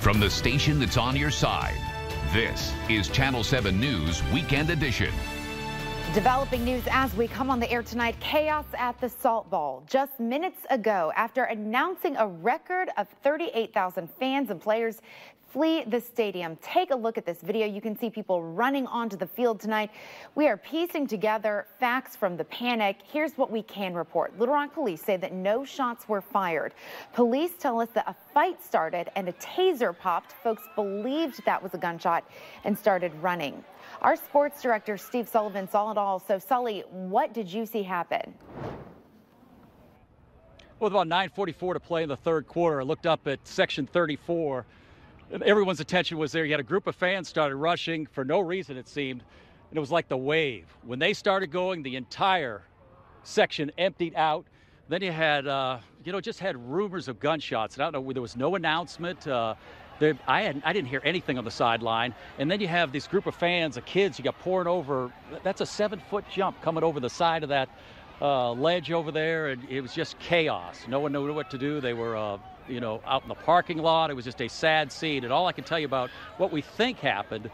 From the station that's on your side, this is Channel 7 News Weekend Edition. Developing news as we come on the air tonight. Chaos at the Salt Bowl. Just minutes ago, after announcing a record of 38,000 fans and players flee the stadium. Take a look at this video. You can see people running onto the field tonight. We are piecing together facts from the panic. Here's what we can report. Little Rock police say that no shots were fired. Police tell us that a fight started and a taser popped. Folks believed that was a gunshot and started running. Our sports director, Steve Sullivan, saw it all. So, Sully, what did you see happen? Well, with about 9:44 to play in the third quarter, I looked up at section 34. And everyone's attention was there. You had a group of fans started rushing for no reason, it seemed. And it was like the wave. When they started going, the entire section emptied out. Then you had, just had rumors of gunshots. And I don't know, there was no announcement. I didn't hear anything on the sideline. And then you have this group of fans, the kids, you got pouring over. That's a 7-foot jump coming over the side of that ledge over there. And it was just chaos. No one knew what to do. They were, out in the parking lot. It was just a sad scene. And all I can tell you about what we think happened,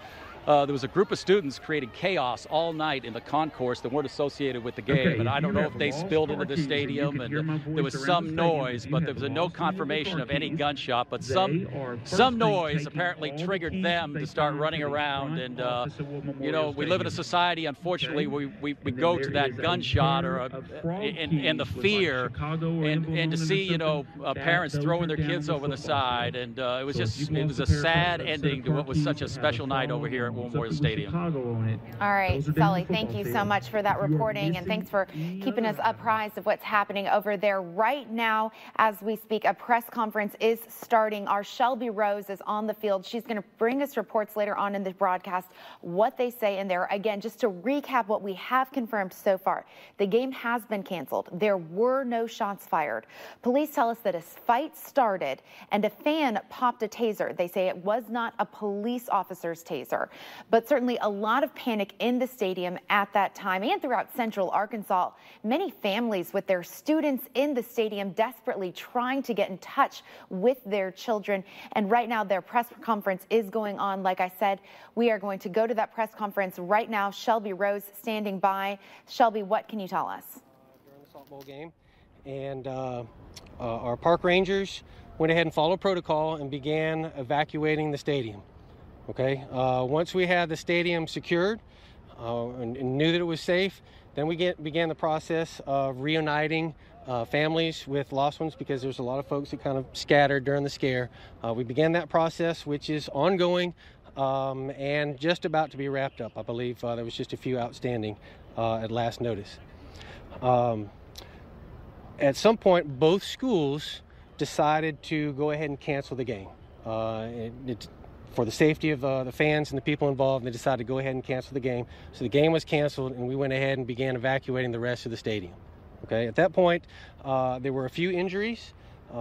there was a group of students creating chaos all night in the concourse that weren't associated with the game. Okay, and I don't know if they spilled into the stadium and there was some noise, but there was no confirmation of any gunshot. But some noise apparently triggered them to start running around. And, we live in a society, unfortunately, we go to that gunshot and the fear and to see, parents throwing their kids over the side. And it was a sad ending to what was such a special night over here at Memorial Stadium. All right, Sully, thank you so much for that reporting, and thanks for keeping us apprised of what's happening over there right now. As we speak, a press conference is starting. Our Shelby Rose is on the field. She's going to bring us reports later on in the broadcast, what they say in there. Again, just to recap what we have confirmed so far, the game has been canceled. There were no shots fired. Police tell us that a fight started and a fan popped a taser. They say it was not a police officer's taser. But certainly a lot of panic in the stadium at that time and throughout central Arkansas. Many families with their students in the stadium desperately trying to get in touch with their children. And right now their press conference is going on. Like I said, we are going to go to that press conference right now. Shelby Rose standing by. Shelby, what can you tell us? During the Salt Bowl game, and our park rangers went ahead and followed protocol and began evacuating the stadium. Okay, once we had the stadium secured and knew that it was safe, then we began the process of reuniting families with lost ones, because there's a lot of folks that kind of scattered during the scare. We began that process, which is ongoing and just about to be wrapped up. I believe there was just a few outstanding at last notice. At some point, both schools decided to go ahead and cancel the game. For the safety of the fans and the people involved, they decided to go ahead and cancel the game. So the game was canceled, and we went ahead and began evacuating the rest of the stadium. Okay, at that point, there were a few injuries.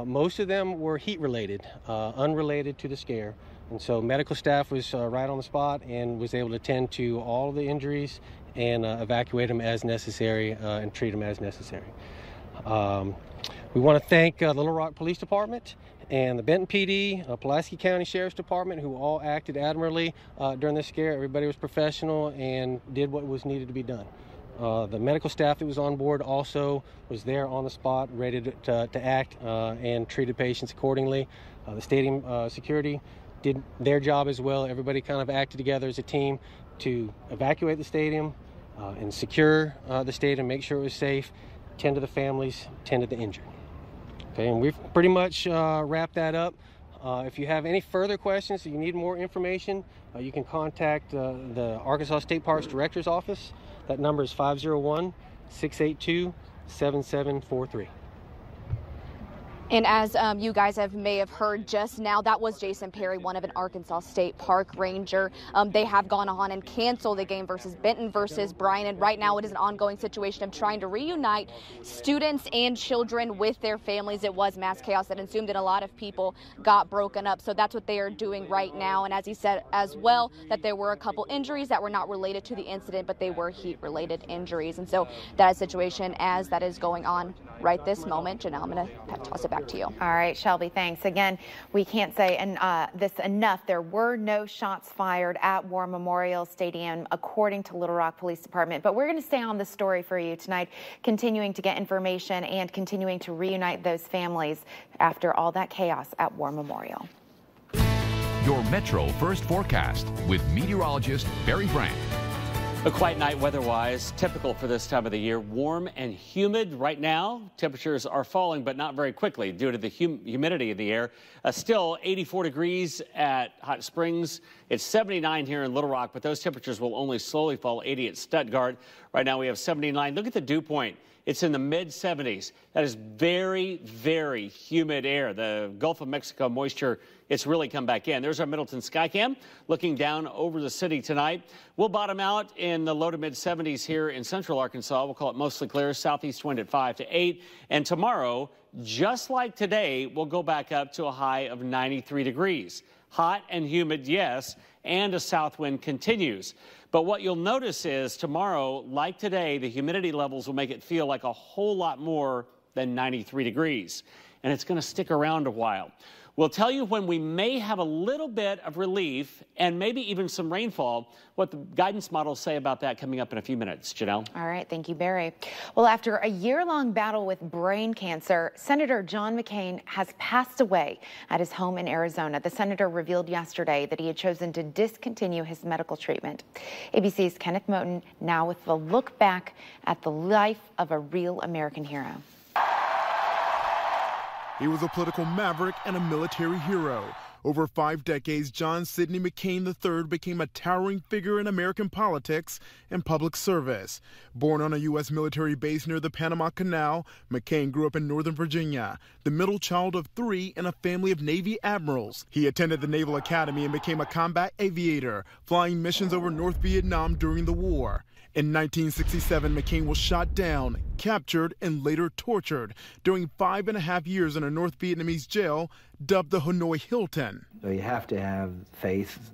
Most of them were heat-related, unrelated to the scare. And so medical staff was right on the spot and was able to tend to all of the injuries and evacuate them as necessary and treat them as necessary. We want to thank the Little Rock Police Department and the Benton PD, Pulaski County Sheriff's Department, who all acted admirably during this scare. Everybody was professional and did what was needed to be done. The medical staff that was on board also was there on the spot, ready to act and treated patients accordingly. The stadium security did their job as well. Everybody kind of acted together as a team to evacuate the stadium and secure the stadium, make sure it was safe, tend to the families, tend to the injured. Okay, and we've pretty much wrapped that up. If you have any further questions, if you need more information, you can contact the Arkansas State Parks Director's Office. That number is 501-682-7743. And as you guys may have heard just now, that was Jason Perry, one of an Arkansas State Park Ranger. They have gone on and canceled the game versus Benton versus Bryan. And right now it is an ongoing situation of trying to reunite students and children with their families. It was mass chaos that ensued, and a lot of people got broken up. So that's what they are doing right now. And as he said as well, that there were a couple injuries that were not related to the incident, but they were heat-related injuries. And so that is a situation as that is going on right this moment. Janelle, I'm going to toss it back to you. All right, Shelby, thanks. Again, we can't say this enough. There were no shots fired at War Memorial Stadium, according to Little Rock Police Department. But we're going to stay on the story for you tonight, continuing to get information and continuing to reunite those families after all that chaos at War Memorial. Your Metro First Forecast with meteorologist Barry Brandt. A quiet night weather-wise, typical for this time of the year. Warm and humid right now. Temperatures are falling, but not very quickly due to the humidity of the air. Still 84 degrees at Hot Springs. It's 79 here in Little Rock, but those temperatures will only slowly fall. 80 at Stuttgart. Right now we have 79. Look at the dew point. It's in the mid-70s. That is very, very humid air. The Gulf of Mexico moisture, it's really come back in. There's our Middleton Skycam looking down over the city tonight. We'll bottom out in the low to mid-70s here in central Arkansas. We'll call it mostly clear. Southeast wind at 5 to 8. And tomorrow, just like today, we'll go back up to a high of 93 degrees. Hot and humid, yes, and a south wind continues. But what you'll notice is tomorrow, like today, the humidity levels will make it feel like a whole lot more than 93 degrees. And it's going to stick around a while. We'll tell you when we may have a little bit of relief and maybe even some rainfall, what the guidance models say about that coming up in a few minutes. Janelle? All right. Thank you, Barry. Well, after a year-long battle with brain cancer, Senator John McCain has passed away at his home in Arizona. The senator revealed yesterday that he had chosen to discontinue his medical treatment. ABC's Kenneth Moten now with a look back at the life of a real American hero. He was a political maverick and a military hero. Over 5 decades, John Sidney McCain III became a towering figure in American politics and public service. Born on a U.S. military base near the Panama Canal, McCain grew up in Northern Virginia, the middle child of 3 in a family of Navy admirals. He attended the Naval Academy and became a combat aviator, flying missions over North Vietnam during the war. In 1967, McCain was shot down, captured, and later tortured during 5.5 years in a North Vietnamese jail dubbed the Hanoi Hilton. So you have to have faith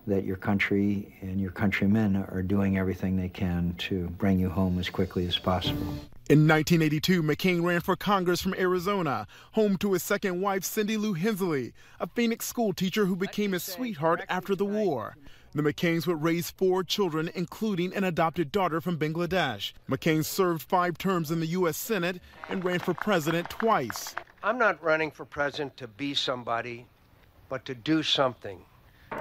that your country and your countrymen are doing everything they can to bring you home as quickly as possible. In 1982, McCain ran for Congress from Arizona, home to his second wife, Cindy Lou Hensley, a Phoenix school teacher who became his sweetheart after the war. The McCains would raise 4 children, including an adopted daughter from Bangladesh. McCain served 5 terms in the U.S. Senate and ran for president twice. I'm not running for president to be somebody, but to do something.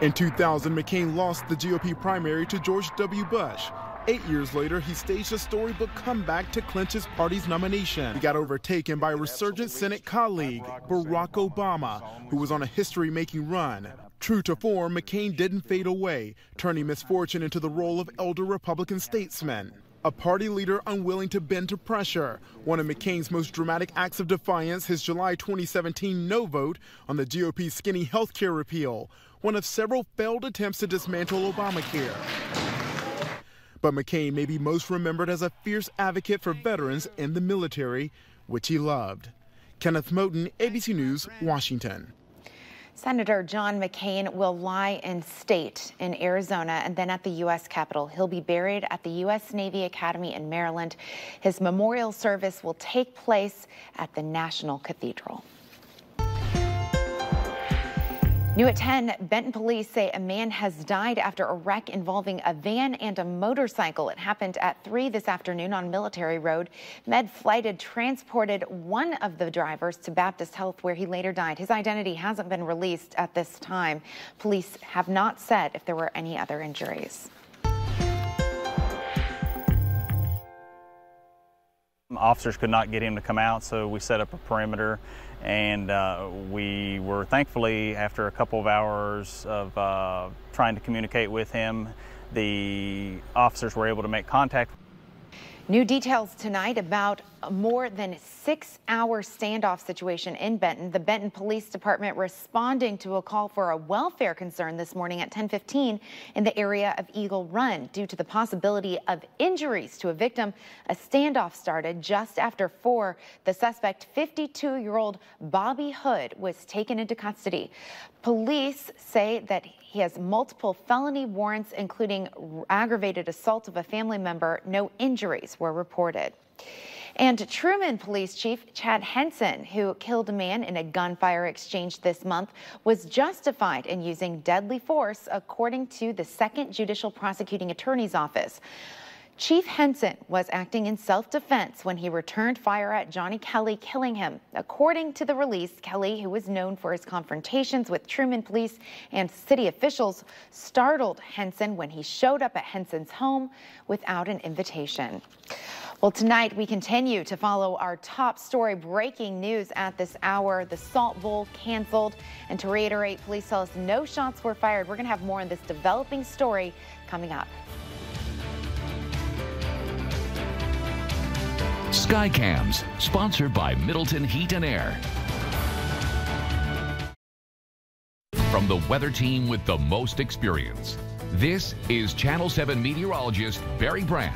In 2000, McCain lost the GOP primary to George W. Bush. 8 years later, he staged a storybook comeback to clinch his party's nomination. He got overtaken by a resurgent Senate colleague, Barack Obama, who was on a history-making run. True to form, McCain didn't fade away, turning misfortune into the role of elder Republican statesman. A party leader unwilling to bend to pressure. One of McCain's most dramatic acts of defiance, his July 2017 no vote on the GOP's skinny health care repeal. One of several failed attempts to dismantle Obamacare. But McCain may be most remembered as a fierce advocate for veterans and the military, which he loved. Kenneth Moten, ABC News, Washington. Senator John McCain will lie in state in Arizona and then at the U.S. Capitol. He'll be buried at the U.S. Navy Academy in Maryland. His memorial service will take place at the National Cathedral. New at 10, Benton police say a man has died after a wreck involving a van and a motorcycle. It happened at 3 this afternoon on Military Road. Med Flight had transported one of the drivers to Baptist Health, where he later died. His identity hasn't been released at this time. Police have not said if there were any other injuries. Officers could not get him to come out, so we set up a perimeter, and we were thankfully, after a couple of hours of trying to communicate with him, the officers were able to make contact. New details tonight about a more than 6-hour standoff situation in Benton. The Benton Police Department responding to a call for a welfare concern this morning at 10:15 in the area of Eagle Run. Due to the possibility of injuries to a victim, a standoff started just after 4. The suspect, 52-year-old Bobby Hood, was taken into custody. Police say that he has multiple felony warrants, including aggravated assault of a family member. No injuries were reported. And Truman Police Chief Chad Henson, who killed a man in a gunfire exchange this month, was justified in using deadly force, according to the 2nd Judicial Prosecuting Attorney's Office. Chief Henson was acting in self-defense when he returned fire at Johnny Kelly, killing him. According to the release, Kelly, who was known for his confrontations with Truman police and city officials, startled Henson when he showed up at Henson's home without an invitation. Well, tonight we continue to follow our top story, breaking news at this hour. The Salt Bowl canceled. And to reiterate, police tell us no shots were fired. We're going to have more on this developing story coming up. Skycams, sponsored by Middleton Heat and Air. From the weather team with the most experience, this is Channel 7 meteorologist Barry Brandt.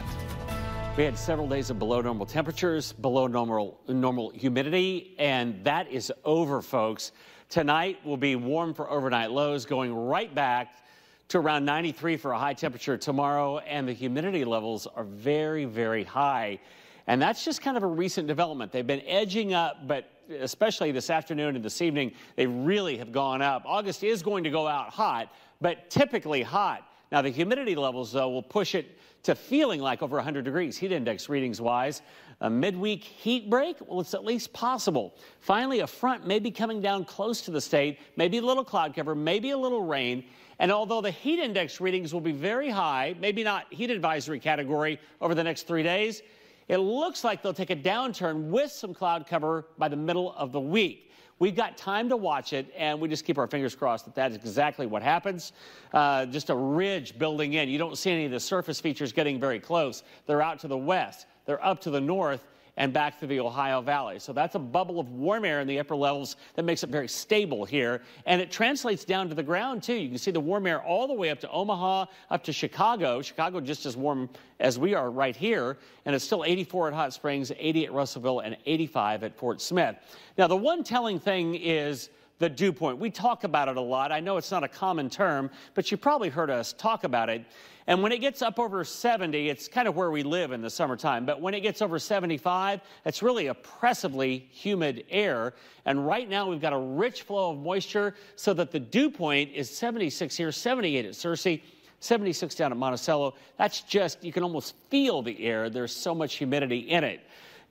We had several days of below normal temperatures, below normal humidity, and that is over, folks. Tonight will be warm for overnight lows, going right back to around 93 for a high temperature tomorrow, and the humidity levels are very, very high. And that's just kind of a recent development. They've been edging up, but especially this afternoon and this evening, they really have gone up. August is going to go out hot, but typically hot. Now, the humidity levels, though, will push it to feeling like over 100 degrees heat index readings-wise. A midweek heat break? Well, it's at least possible. Finally, a front may be coming down close to the state, maybe a little cloud cover, maybe a little rain. And although the heat index readings will be very high, maybe not heat advisory category over the next 3 days, it looks like they'll take a downturn with some cloud cover by the middle of the week. We've got time to watch it, and we just keep our fingers crossed that that is exactly what happens. Just a ridge building in. You don't see any of the surface features getting very close. They're out to the west. They're up to the north and back through the Ohio Valley. So that's a bubble of warm air in the upper levels that makes it very stable here. And it translates down to the ground, too. You can see the warm air all the way up to Omaha, up to Chicago. Chicago just as warm as we are right here. And it's still 84 at Hot Springs, 80 at Russellville, and 85 at Fort Smith. Now, the one telling thing is the dew point. We talk about it a lot. I know it's not a common term, but you probably heard us talk about it. And when it gets up over 70, it's kind of where we live in the summertime. But when it gets over 75, it's really oppressively humid air. And right now we've got a rich flow of moisture so that the dew point is 76 here, 78 at Searcy, 76 down at Monticello. That's just, you can almost feel the air. There's so much humidity in it.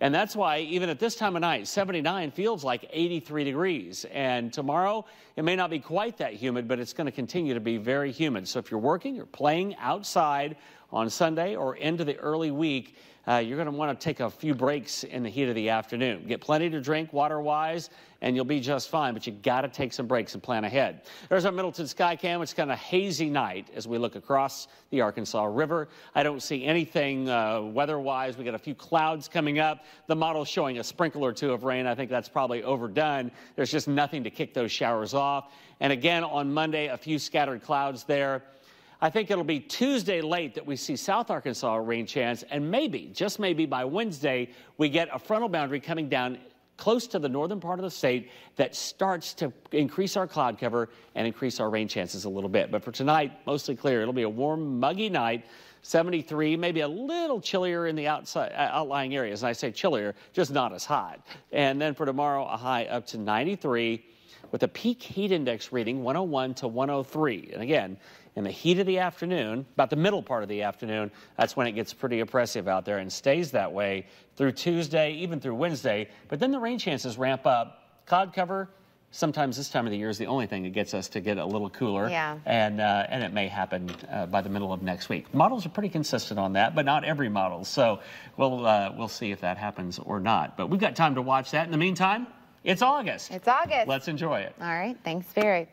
And that's why even at this time of night, 79 feels like 83 degrees. And tomorrow, it may not be quite that humid, but it's going to continue to be very humid. So if you're working or playing outside on Sunday or into the early week, you're going to want to take a few breaks in the heat of the afternoon. Get plenty to drink water-wise, and you'll be just fine, but you got to take some breaks and plan ahead. There's our Middleton Skycam. It's kind of a hazy night as we look across the Arkansas River. I don't see anything weather-wise. We got a few clouds coming up. The model's showing a sprinkle or two of rain. I think that's probably overdone. There's just nothing to kick those showers off. And again, on Monday, a few scattered clouds there. I think it'll be Tuesday late that we see South Arkansas rain chance, and maybe, just maybe by Wednesday, we get a frontal boundary coming down close to the northern part of the state that starts to increase our cloud cover and increase our rain chances a little bit. But for tonight, mostly clear. It'll be a warm, muggy night, 73, maybe a little chillier in the outlying areas. And I say chillier, just not as hot. And then for tomorrow, a high up to 93 with a peak heat index reading 101 to 103. And again, in the heat of the afternoon, about the middle part of the afternoon, that's when it gets pretty oppressive out there and stays that way through Tuesday, even through Wednesday. But then the rain chances ramp up. Cloud cover, sometimes this time of the year is the only thing that gets us to get a little cooler. Yeah. And it may happen by the middle of next week. Models are pretty consistent on that, but not every model. So we'll see if that happens or not. But we've got time to watch that. In the meantime, it's August. It's August. Let's enjoy it. All right. Thanks, Barry.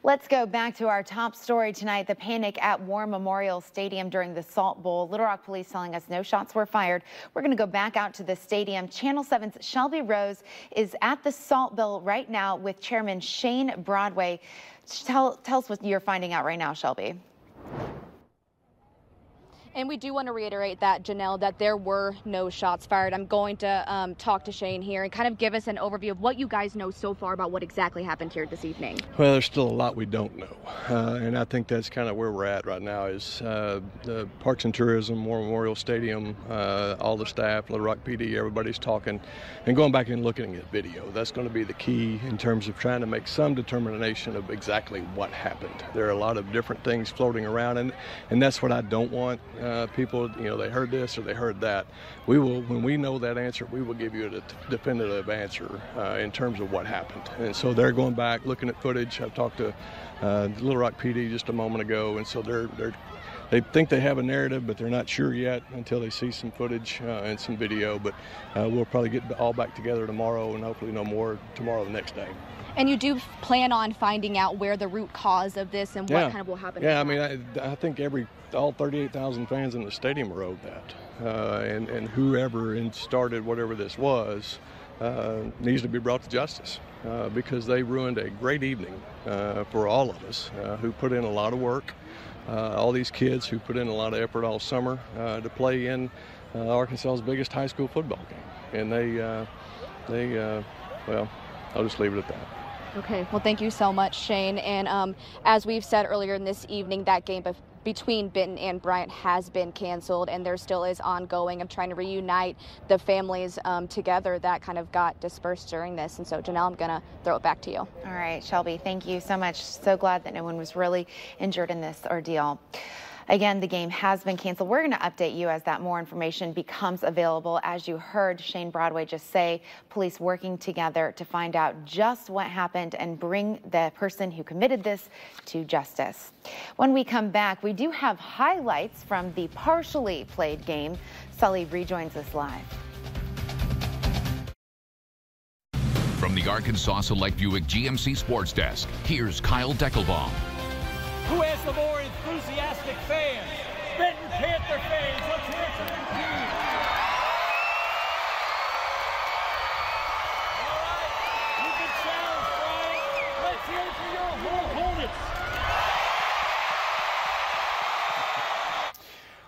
Let's go back to our top story tonight, the panic at War Memorial Stadium during the Salt Bowl. Little Rock police telling us no shots were fired. We're going to go back out to the stadium. Channel 7's Shelby Rose is at the Salt Bowl right now with Chairman Shane Broadway. Tell us what you're finding out right now, Shelby. And we do want to reiterate that, Janelle, that there were no shots fired. I'm going to talk to Shane here and kind of give us an overview of what you guys know so far about what exactly happened here this evening. Well, there's still a lot we don't know, and I think that's kind of where we're at right now is the Parks and Tourism, War Memorial Stadium, all the staff, Little Rock PD, everybody's talking and going back and looking at video. That's going to be the key in terms of trying to make some determination of exactly what happened. There are a lot of different things floating around, and that's what I don't want. People, they heard this or they heard that. We will, when we know that answer, we will give you a definitive answer in terms of what happened. And so they're going back, looking at footage. I've talked to Little Rock PD just a moment ago, and so they think they have a narrative, but they're not sure yet until they see some footage and some video. But we'll probably get all back together tomorrow and hopefully know more tomorrow the next day. And you do plan on finding out where the root cause of this and what kind of will happen? Yeah, I mean, I think all 38,000 fans in the stadium are owed that. And whoever started whatever this was needs to be brought to justice because they ruined a great evening for all of us who put in a lot of work. All these kids who put in a lot of effort all summer to play in Arkansas's biggest high school football game. And well, I'll just leave it at that. Okay, well, thank you so much, Shane. And as we've said earlier in this evening, that game between Benton and Bryant has been canceled, and there still is ongoing of trying to reunite the families together that kind of got dispersed during this. And so, Janelle, I'm going to throw it back to you. All right, Shelby, thank you so much. So glad that no one was really injured in this ordeal. Again, the game has been canceled. We're going to update you as that more information becomes available. As you heard Shane Broadway just say, police working together to find out just what happened and bring the person who committed this to justice. When we come back, we do have highlights from the partially played game. Sully rejoins us live. From the Arkansas Select Buick GMC Sports Desk, here's Kyle Deckelbaum. Who has the more enthusiastic fans? Benton Panther fans, let's hear it from the team. All right, you've been challenged, Brian. Let's hear it for your Hornets.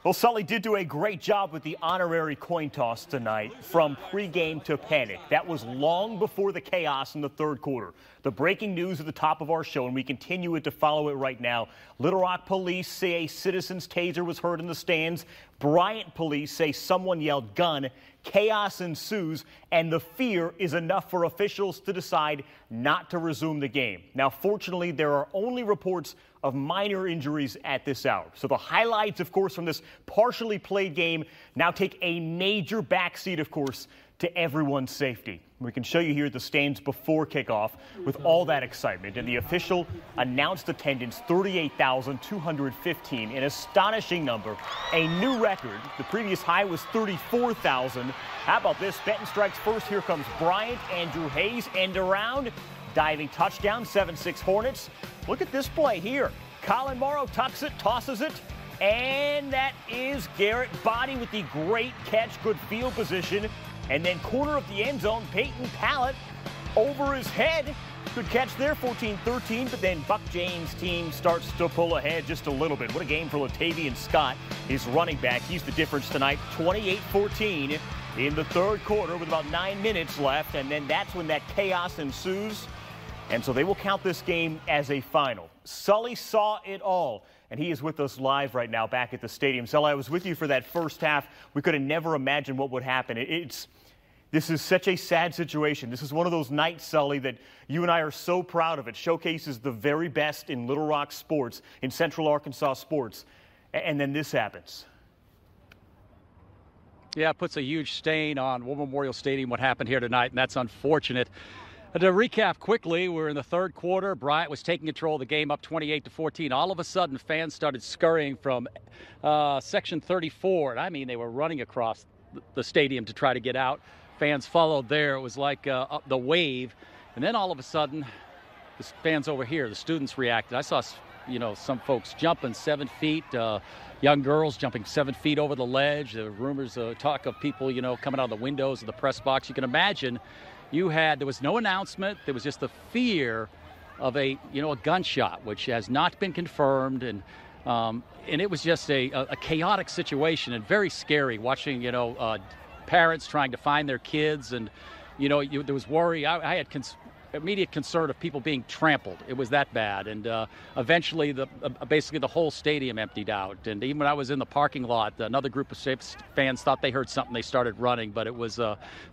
Well, Sully did do a great job with the honorary coin toss tonight, from pregame to panic. That was long before the chaos in the third quarter. The breaking news at the top of our show, and we continue to follow it right now. Little Rock police say a citizen's taser was heard in the stands. Bryant police say someone yelled gun. Chaos ensues, and the fear is enough for officials to decide not to resume the game. Now, fortunately, there are only reports of minor injuries at this hour. So the highlights, of course, from this partially played game now take a major backseat, of course, to everyone's safety. We can show you here the stands before kickoff with all that excitement. And the official announced attendance, 38,215, an astonishing number, a new record. The previous high was 34,000. How about this? Benton strikes first. Here comes Bryant, Andrew Hayes, end around. Diving touchdown, 7-6 Hornets. Look at this play here. Colin Morrow tucks it, tosses it, and that is Garrett Body with the great catch, good field position. And then corner of the end zone, Peyton Pallett over his head. Good catch there, 14-13, but then Buck James' team starts to pull ahead just a little bit. What a game for Latavian Scott, his running back. He's the difference tonight, 28-14 in the third quarter with about 9 minutes left, and then that's when that chaos ensues. And so they will count this game as a final. Sully saw it all, and he is with us live right now back at the stadium. Sully, I was with you for that first half. We could have never imagined what would happen. This is such a sad situation. This is one of those nights, Sully, that you and I are so proud of. It showcases the very best in Little Rock sports, in Central Arkansas sports, and then this happens. Yeah, it puts a huge stain on War Memorial Stadium, what happened here tonight, and that's unfortunate. To recap quickly, we're in the third quarter. Bryant was taking control of the game, up 28-14. All of a sudden, fans started scurrying from section 34. And I mean, they were running across the stadium to try to get out. Fans followed there. It was like the wave. And then all of a sudden, the fans over here, the students reacted. I saw, some folks jumping 7 feet, young girls jumping 7 feet over the ledge. There were rumors, talk of people, coming out of the windows of the press box. You can imagine. There was no announcement. There was just the fear of a gunshot, which has not been confirmed. And And it was just a chaotic situation and very scary watching, parents trying to find their kids. And, there was worry. I had immediate concern of people being trampled. It was that bad. And eventually, basically the whole stadium emptied out. And even when I was in the parking lot, another group of fans thought they heard something. They started running. But it was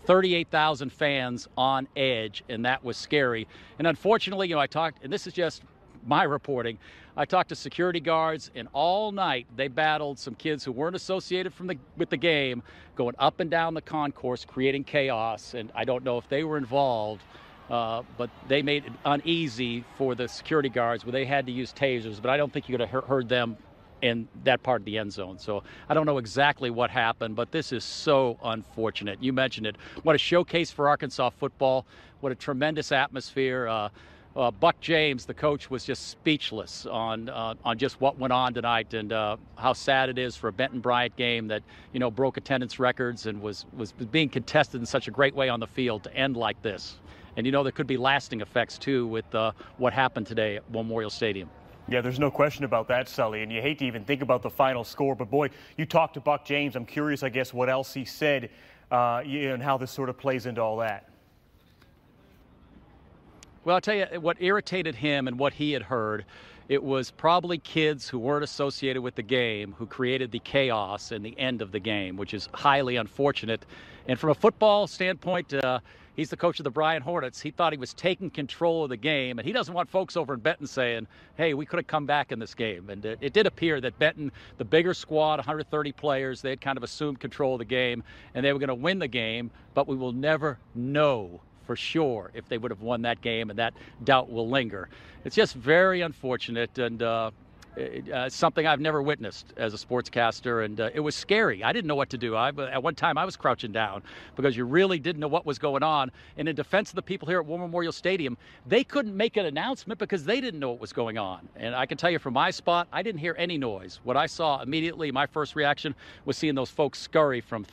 38,000 fans on edge, and that was scary. And unfortunately, I talked, and this is just my reporting, I talked to security guards, and all night they battled some kids who weren't associated with the game, going up and down the concourse, creating chaos. And I don't know if they were involved, but they made it uneasy for the security guards where they had to use tasers. But I don't think you could have heard them in that part of the end zone. So I don't know exactly what happened, but this is so unfortunate. You mentioned it. What a showcase for Arkansas football. What a tremendous atmosphere. Buck James, the coach, was just speechless on just what went on tonight, and how sad it is for a Benton Bryant game that broke attendance records and was being contested in such a great way on the field to end like this. And there could be lasting effects too with what happened today at Memorial Stadium. Yeah, there's no question about that, Sully, and you hate to even think about the final score, but boy, you talked to Buck James. I'm curious, I guess, what else he said and how this sort of plays into all that. Well, I'll tell you what irritated him and what he had heard. It was probably kids who weren't associated with the game who created the chaos and the end of the game, which is highly unfortunate. And from a football standpoint, he's the coach of the Bryant Hornets. He thought he was taking control of the game, and he doesn't want folks over in Benton saying, hey, we could have come back in this game. And it did appear that Benton, the bigger squad, 130 players, they had kind of assumed control of the game, and they were going to win the game, but we will never know for sure if they would have won that game, and that doubt will linger. It's just very unfortunate, and something I've never witnessed as a sportscaster, and it was scary. I didn't know what to do. At one time, I was crouching down because you really didn't know what was going on. And in defense of the people here at War Memorial Stadium, they couldn't make an announcement because they didn't know what was going on. And I can tell you from my spot, I didn't hear any noise. What I saw immediately, my first reaction was seeing those folks scurry from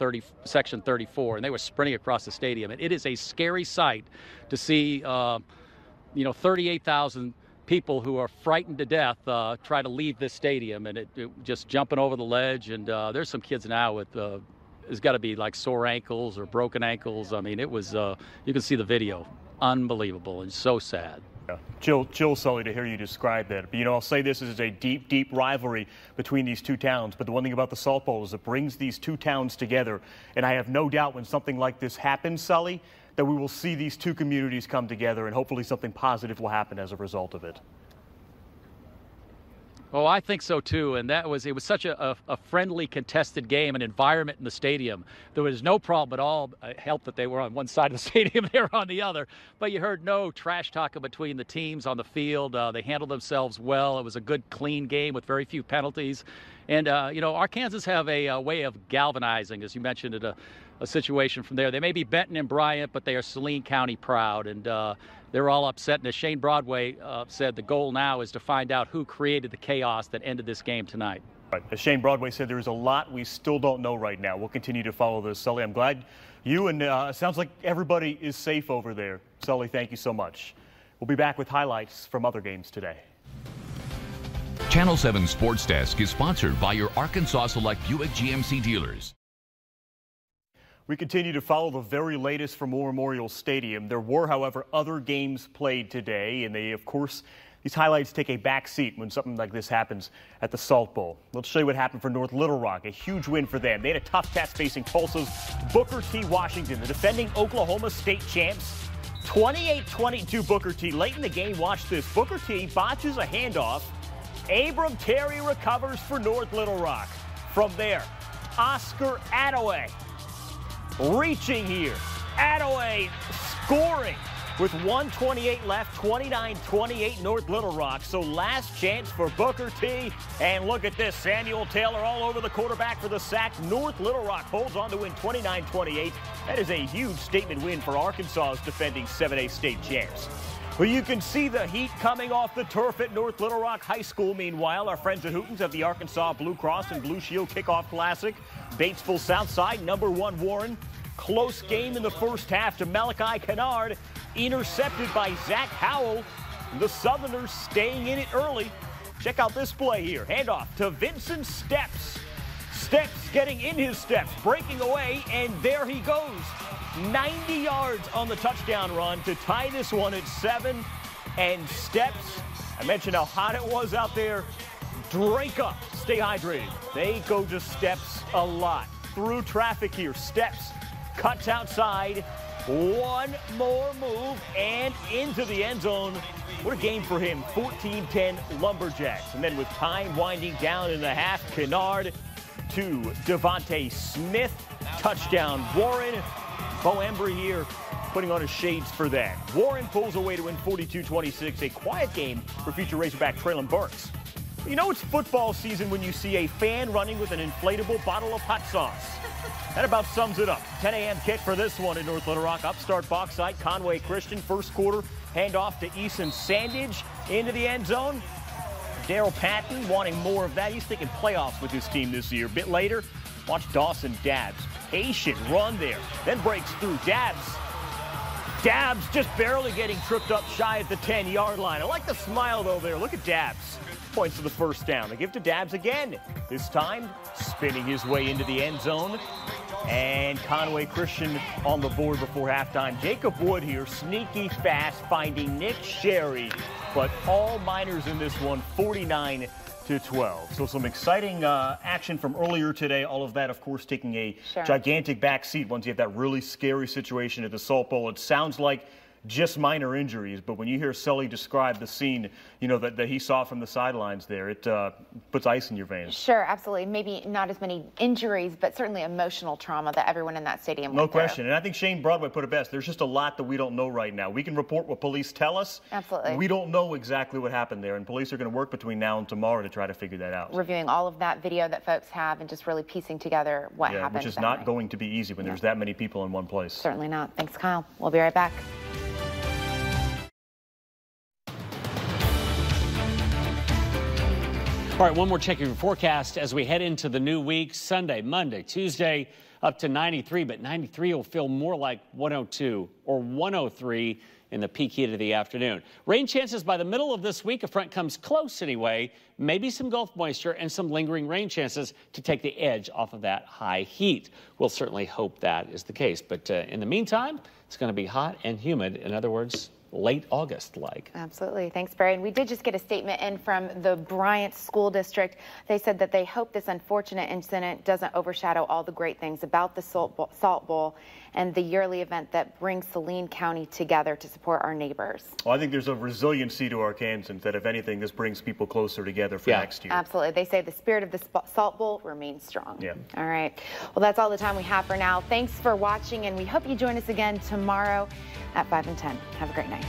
Section 34, and they were sprinting across the stadium. And it is a scary sight to see, 38,000 people who are frightened to death try to leave this stadium, and it just jumping over the ledge. And there's some kids now with it's got to be like sore ankles or broken ankles. I mean, it was you can see the video. Unbelievable and so sad. Yeah. Chill, Sully, to hear you describe that. But, I'll say this is a deep, deep rivalry between these two towns. But the one thing about the Salt Bowl is it brings these two towns together. And I have no doubt when something like this happens, Sully, that we will see these two communities come together, and hopefully something positive will happen as a result of it. Oh, I think so too, and it was such a friendly, contested game, an environment in the stadium. There was no problem at all. It helped that they were on one side of the stadium, they were on the other. But you heard no trash talking between the teams on the field. They handled themselves well. It was a good, clean game with very few penalties. And, Arkansas have a way of galvanizing, as you mentioned, at a situation from there. They may be Benton and Bryant, but they are Saline County proud, and they're all upset. And as Shane Broadway said, the goal now is to find out who created the chaos that ended this game tonight. Right. As Shane Broadway said, there is a lot we still don't know right now. We'll continue to follow this. Sully, I'm glad you and it sounds like everybody is safe over there. Sully, thank you so much. We'll be back with highlights from other games today. Channel 7 Sports Desk is sponsored by your Arkansas Select Buick GMC dealers. We continue to follow the very latest from War Memorial Stadium. There were, however, other games played today, and they, of course, these highlights take a back seat when something like this happens at the Salt Bowl. Let's show you what happened for North Little Rock. A huge win for them. They had a tough test facing Tulsa's Booker T. Washington, the defending Oklahoma State champs. 28-22 Booker T. Late in the game, watch this. Booker T. botches a handoff. Abram Terry recovers for North Little Rock. From there, Oscar Attaway reaching here. Attaway scoring with 1:28 left, 29-28 North Little Rock. So last chance for Booker T. And look at this, Samuel Taylor all over the quarterback for the sack. North Little Rock holds on to win 29-28. That is a huge statement win for Arkansas's defending 7A state champs. Well, you can see the heat coming off the turf at North Little Rock High School. Meanwhile, our friends at Hootens have the Arkansas Blue Cross and Blue Shield Kickoff Classic. Batesville Southside, #1 Warren. Close game in the first half to Malachi Kennard, intercepted by Zach Howell. The Southerners staying in it early. Check out this play here. Handoff to Vincent Steps. Steps getting in his steps, breaking away, and there he goes. 90 yards on the touchdown run to tie this one at 7. And Steps, I mentioned how hot it was out there. Drink up, stay hydrated. They go to Steps a lot. Through traffic here, Steps cuts outside. One more move and into the end zone. What a game for him. 14-10 Lumberjacks. And then with time winding down in the half, Kennard to Devontae Smith. Touchdown Warren. Bo Embry here putting on his shades for that. Warren pulls away to win 42-26. A quiet game for future Razorback Traylon Burks. You know it's football season when you see a fan running with an inflatable bottle of hot sauce. That about sums it up. 10 a.m. kick for this one in North Little Rock. Upstart box side, Conway Christian. First quarter, handoff to Eason Sandage into the end zone. Daryl Patton wanting more of that. He's thinking playoffs with his team this year. A bit later, watch Dawson Dabbs. Patient run there. Then breaks through Dabbs. Dabbs just barely getting tripped up shy at the 10-yard line. I like the smile, though, there. Look at Dabbs. Points to the first down. They give to Dabbs again. This time, spinning his way into the end zone. And Conway Christian on the board before halftime. Jacob Wood here, sneaky fast, finding Nick Sherry. But all Miners in this one, 49-12. So some exciting action from earlier today. All of that, of course, taking a gigantic back seat once you have that really scary situation at the Salt Bowl. It sounds like just minor injuries, but when you hear Sully describe the scene, you know, that he saw from the sidelines there, it puts ice in your veins. Sure, absolutely. Maybe not as many injuries, but certainly emotional trauma that everyone in that stadium went through. No question. And I think Shane Broadway put it best. There's just a lot that we don't know right now. We can report what police tell us. Absolutely. We don't know exactly what happened there, and police are going to work between now and tomorrow to try to figure that out. Reviewing all of that video that folks have and just really piecing together what happened. Which is not going to be easy when there's that many people in one place. Certainly not. Thanks, Kyle. We'll be right back. All right, one more check of your forecast as we head into the new week. Sunday, Monday, Tuesday, up to 93, but 93 will feel more like 102 or 103 in the peak heat of the afternoon. Rain chances by the middle of this week. A front comes close anyway. Maybe some Gulf moisture and some lingering rain chances to take the edge off of that high heat. We'll certainly hope that is the case. But in the meantime, it's going to be hot and humid. In other words, late August-like. Absolutely. Thanks, Barry. And we did just get a statement in from the Bryant School District. They said that they hope this unfortunate incident doesn't overshadow all the great things about the Salt Bowl and the yearly event that brings Saline County together to support our neighbors. Well, I think there's a resiliency to Arkansans that, if anything, this brings people closer together for next year. Absolutely. They say the spirit of the Salt Bowl remains strong. Yeah. All right. Well, that's all the time we have for now. Thanks for watching, and we hope you join us again tomorrow at 5 and 10. Have a great night.